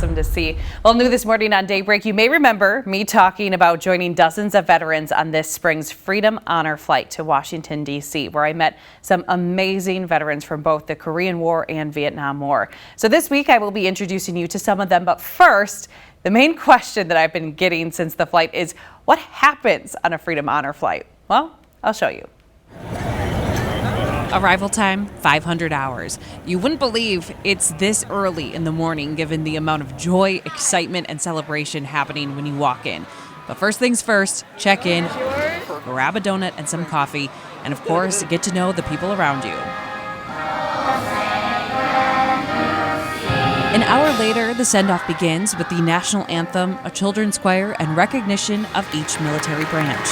awesome to see. Well, new this morning on Daybreak, you may remember me talking about joining dozens of veterans on this spring's Freedom Honor flight to Washington, D.C., where I met some amazing veterans from both the Korean War and Vietnam War. So this week I will be introducing you to some of them. But first, the main question that I've been getting since the flight is, what happens on a Freedom Honor flight? Well, I'll show you. Arrival time, 500 hours. You wouldn't believe it's this early in the morning given the amount of joy, excitement, and celebration happening when you walk in. But first things first, check in, grab a donut and some coffee, and of course, get to know the people around you. An hour later, the send-off begins with the national anthem, a children's choir, and recognition of each military branch.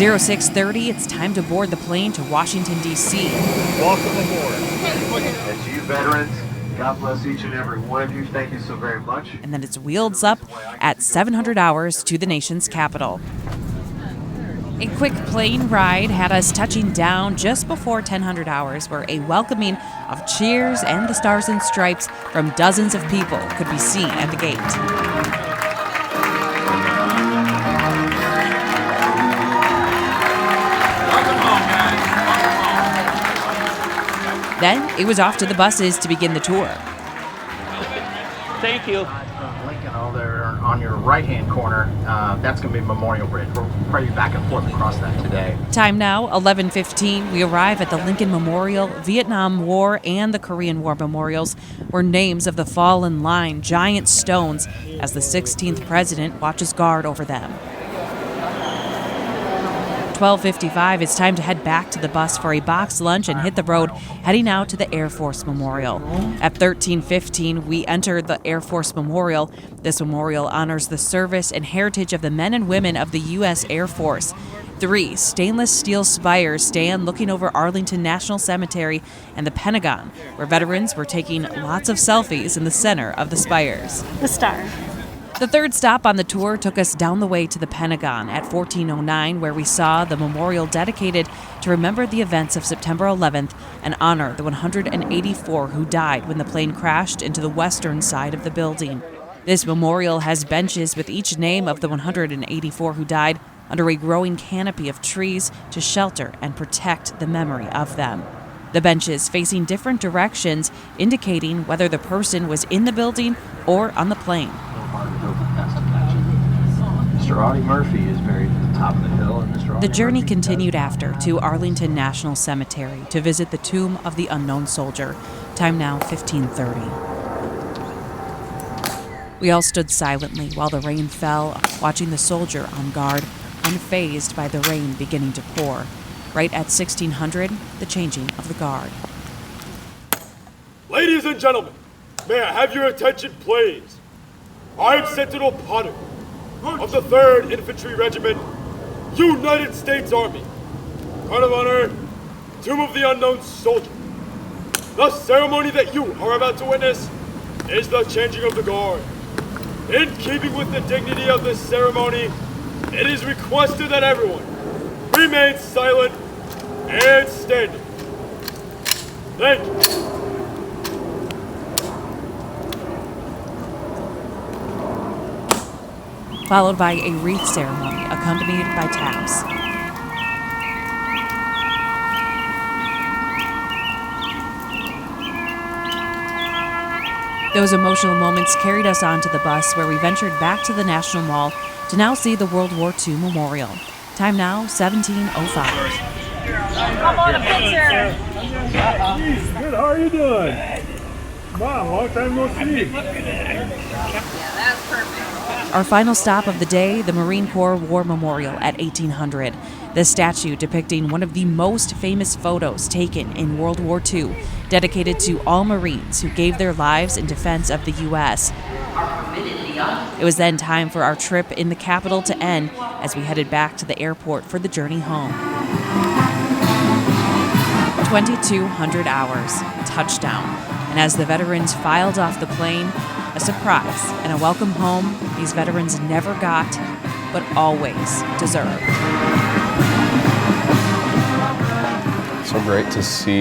0630, it's time to board the plane to Washington, D.C. Welcome aboard. As you veterans, God bless each and every one of you. Thank you so very much. And then it's wheels up at 700 hours to the nation's capital. A quick plane ride had us touching down just before 1000 hours, where a welcoming of cheers and the stars and stripes from dozens of people could be seen at the gate. Then it was off to the buses to begin the tour. Thank you. Lincoln over there on your right-hand corner, that's going to be Memorial Bridge. We'll probably be back and forth across that today. Time now, 11:15. We arrive at the Lincoln Memorial, Vietnam War, and the Korean War memorials, where names of the fallen line giant stones as the 16th president watches guard over them. 12:55, it's time to head back to the bus for a boxed lunch and hit the road, heading out to the Air Force Memorial. At 13:15, we enter the Air Force Memorial. This memorial honors the service and heritage of the men and women of the U.S. Air Force. 3 stainless steel spires stand looking over Arlington National Cemetery and the Pentagon, where veterans were taking lots of selfies in the center of the spires. The star. The third stop on the tour took us down the way to the Pentagon at 1409, where we saw the memorial dedicated to remember the events of September 11th and honor the 184 who died when the plane crashed into the western side of the building. This memorial has benches with each name of the 184 who died under a growing canopy of trees to shelter and protect the memory of them. The benches facing different directions, indicating whether the person was in the building or on the plane. Mr. Audie Murphy is buried at the top of the hill. And Mr. The journey continued after to Arlington National Cemetery to visit the tomb of the unknown soldier. Time now 15:30. We all stood silently while the rain fell, watching the soldier on guard, unfazed by the rain beginning to pour. Right at 1600, the changing of the guard. Ladies and gentlemen, may I have your attention, please? I am Sentinel Potter of the 3rd Infantry Regiment, United States Army. Guard of Honor, Tomb of the Unknown Soldier. The ceremony that you are about to witness is the changing of the guard. In keeping with the dignity of this ceremony, it is requested that everyone remain silent and standing. Thank you. Followed by a wreath ceremony accompanied by taps. Those emotional moments carried us onto the bus, where we ventured back to the National Mall to now see the World War II Memorial. Time now, 17:05. Come on, a picture. Good, how are you doing? Come on, long time no see. Yeah, that's perfect. Our final stop of the day, the Marine Corps War Memorial at 1800. The statue depicting one of the most famous photos taken in World War II, dedicated to all Marines who gave their lives in defense of the U.S. It was then time for our trip in the capital to end as we headed back to the airport for the journey home. 2200 hours, touchdown. And as the veterans filed off the plane, a surprise and a welcome home these veterans never got, but always deserved. So great to see